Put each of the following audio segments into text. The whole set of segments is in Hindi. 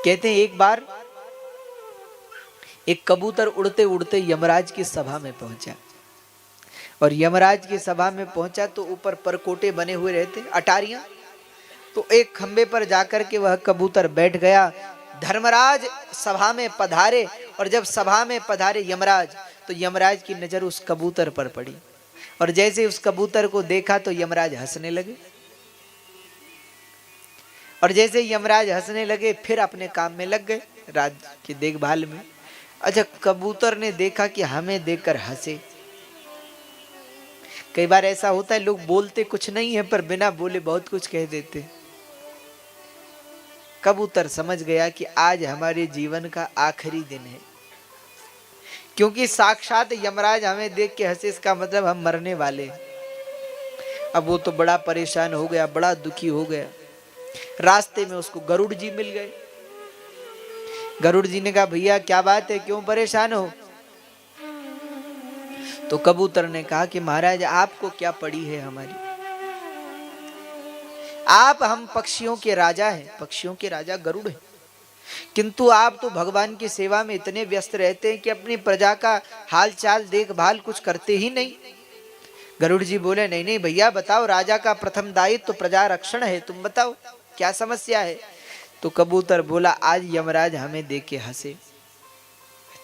कहते हैं एक बार एक कबूतर उड़ते उड़ते यमराज की सभा में पहुंचा, और यमराज की सभा में पहुंचा तो ऊपर परकोटे बने हुए रहते, अटारियां। तो एक खंबे पर जाकर के वह कबूतर बैठ गया। धर्मराज सभा में पधारे, और जब सभा में पधारे यमराज, तो यमराज की नजर उस कबूतर पर पड़ी, और जैसे उस कबूतर को देखा तो यमराज हंसने लगे। और जैसे यमराज हंसने लगे फिर अपने काम में लग गए, राज्य की देखभाल में। अच्छा, कबूतर ने देखा कि हमें देखकर हंसे। कई बार ऐसा होता है, लोग बोलते कुछ नहीं है पर बिना बोले बहुत कुछ कह देते। कबूतर समझ गया कि आज हमारे जीवन का आखिरी दिन है, क्योंकि साक्षात यमराज हमें देख के हंसे, इसका मतलब हम मरने वाले। अब वो तो बड़ा परेशान हो गया, बड़ा दुखी हो गया। रास्ते में उसको गरुड़ जी मिल गए। गरुड़ जी ने कहा, भैया क्या बात है, क्यों परेशान हो? तो कबूतर ने कहा कि महाराज आपको क्या पड़ी है हमारी, आप हम पक्षियों के राजा हैं, पक्षियों के राजा गरुड़ हैं, किंतु आप तो भगवान की सेवा में इतने व्यस्त रहते हैं कि अपनी प्रजा का हालचाल देखभाल कुछ करते ही नहीं। गरुड़ जी बोले, नहीं नहीं भैया बताओ, राजा का प्रथम दायित्व तो प्रजा रक्षण है, तुम बताओ क्या समस्या है। तो कबूतर बोला, आज यमराज हमें देख के हंसे।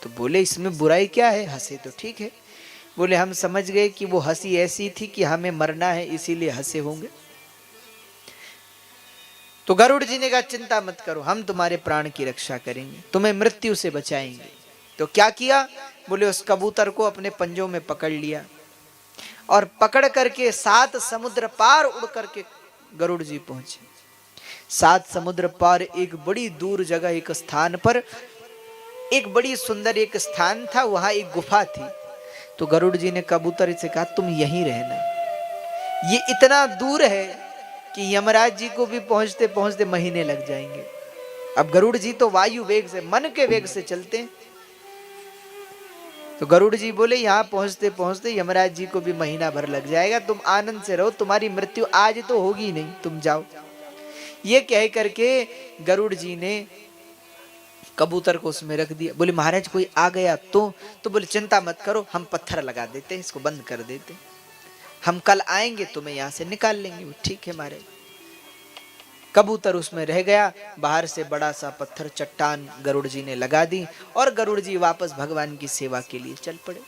तो बोले, इसमें बुराई क्या है, हंसे तो ठीक है। बोले, हम समझ गए कि वो हंसी ऐसी थी कि हमें मरना है इसीलिए हंसे होंगे। तो गरुड़ जी ने कहा, चिंता मत करो, हम तुम्हारे प्राण की रक्षा करेंगे, तुम्हें मृत्यु से बचाएंगे। तो क्या किया? बोले, उस कबूतर को अपने पंजों में पकड़ लिया, और पकड़ करके 7 समुद्र पार उड़ करके गरुड़ जी पहुंचे। 7 समुद्र पार एक बड़ी दूर जगह, एक स्थान पर, एक बड़ी सुंदर एक स्थान था, वहां एक गुफा थी। तो गरुड़ जी ने कबूतर से कहा, तुम यहीं रहना, ये इतना दूर है कि यमराज जी को भी पहुंचते पहुंचते महीने लग जाएंगे। अब गरुड़ जी तो वायु वेग से, मन के वेग से चलते हैं। तो गरुड़ जी बोले, यहां पहुंचते पहुंचते यमराज जी को भी महीना भर लग जाएगा, तुम आनंद से रहो, तुम्हारी मृत्यु आज तो होगी नहीं, तुम जाओ। ये कह करके गरुड़ जी ने कबूतर को उसमें रख दिया। बोले, महाराज कोई आ गया तो बोले, चिंता मत करो, हम पत्थर लगा देते हैं, इसको बंद कर देते, हम कल आएंगे तुम्हें यहां से निकाल लेंगे। ठीक है महाराज। कबूतर उसमें रह गया। बाहर से बड़ा सा पत्थर, चट्टान गरुड़ जी ने लगा दी, और गरुड़ जी वापस भगवान की सेवा के लिए चल पड़े।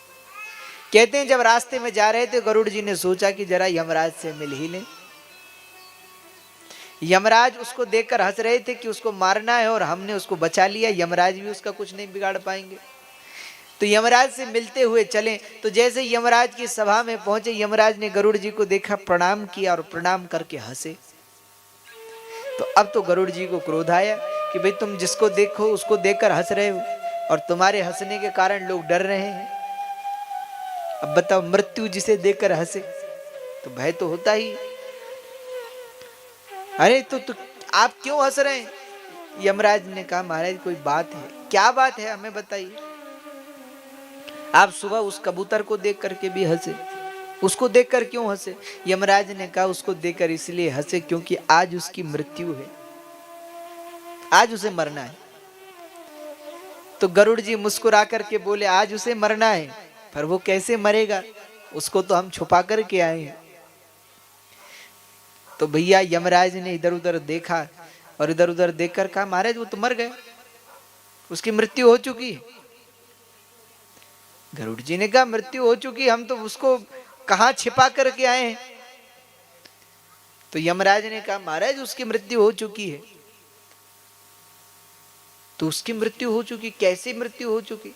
कहते हैं जब रास्ते में जा रहे थे, गरुड़ जी ने सोचा कि जरा यमराज से मिल ही लें। यमराज उसको देखकर हंस रहे थे कि उसको मारना है, और हमने उसको बचा लिया, यमराज भी उसका कुछ नहीं बिगाड़ पाएंगे। तो यमराज से मिलते हुए चले। तो जैसे यमराज की सभा में पहुंचे, यमराज ने गरुड़ जी को देखा, प्रणाम किया, और प्रणाम करके हंसे। तो अब तो गरुड़ जी को क्रोध आया कि भाई तुम जिसको देखो उसको देखकर हंस रहे हो, और तुम्हारे हंसने के कारण लोग डर रहे हैं। अब बताओ, मृत्यु जिसे देखकर हंसे तो भय तो होता ही। अरे तो आप क्यों हंस रहे हैं? यमराज ने कहा, महाराज कोई बात है। क्या बात है, हमें बताइए। आप सुबह उस कबूतर को देख करके भी हंसे, उसको देखकर क्यों हंसे? यमराज ने कहा, उसको देखकर इसलिए हंसे क्योंकि आज उसकी मृत्यु है, आज उसे मरना है। तो गरुड़ जी मुस्कुरा करके बोले, आज उसे मरना है, पर वो कैसे मरेगा, उसको तो हम छुपा करके आए हैं। तो भैया यमराज ने इधर उधर देखा, और इधर उधर देखकर कहा, महाराज वो तो मर गए, उसकी मृत्यु हो चुकी है। गरुड़ जी ने कहा, मृत्यु हो चुकी, हम तो उसको कहां छिपा करके आए हैं। तो यमराज ने कहा, महाराज उसकी मृत्यु हो चुकी है। तो उसकी मृत्यु हो चुकी, कैसी मृत्यु हो चुकी?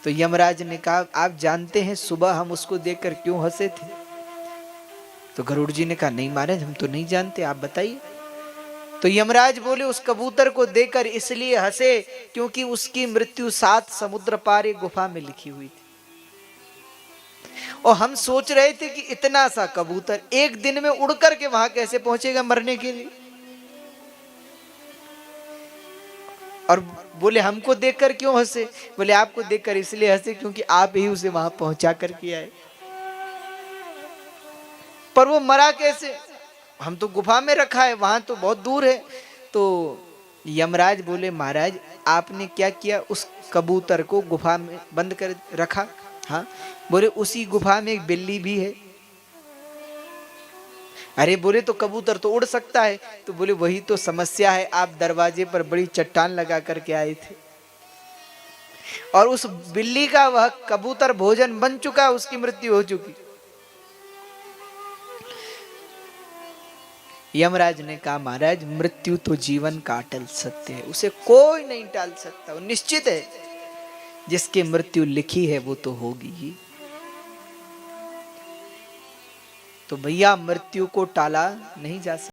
तो यमराज ने कहा, आप जानते हैं सुबह हम उसको देखकर क्यों हंसे थे? तो गरुड़ जी ने कहा, नहीं महाराज हम तो नहीं जानते, आप बताइए। तो यमराज बोले, उस कबूतर को देखकर इसलिए हंसे क्योंकि उसकी मृत्यु 7 समुद्र पार एक गुफा में लिखी हुई थी, और हम सोच रहे थे कि इतना सा कबूतर एक दिन में उड़ करके वहां कैसे पहुंचेगा मरने के लिए। और बोले, हमको देखकर क्यों हंसे? बोले, आपको देखकर इसलिए हंसे क्योंकि आप ही उसे वहां पहुंचा करके आए। पर वो मरा कैसे? हम तो गुफा में रखा है, वहां तो बहुत दूर है। तो यमराज बोले महाराज आपने क्या किया, उस कबूतर को गुफा में बंद कर रखा। हाँ। बोले उसी गुफा में एक बिल्ली भी है। अरे बोले तो कबूतर तो उड़ सकता है। तो बोले वही तो समस्या है, आप दरवाजे पर बड़ी चट्टान लगा करके आए थे और उस बिल्ली का वह कबूतर भोजन बन चुका, उसकी मृत्यु हो चुकी। यमराज ने कहा महाराज मृत्यु तो जीवन का अटल सत्य है, उसे कोई नहीं टाल सकता, वो निश्चित है। जिसकी मृत्यु लिखी है वो तो होगी ही। तो भैया मृत्यु को टाला नहीं जा सकता।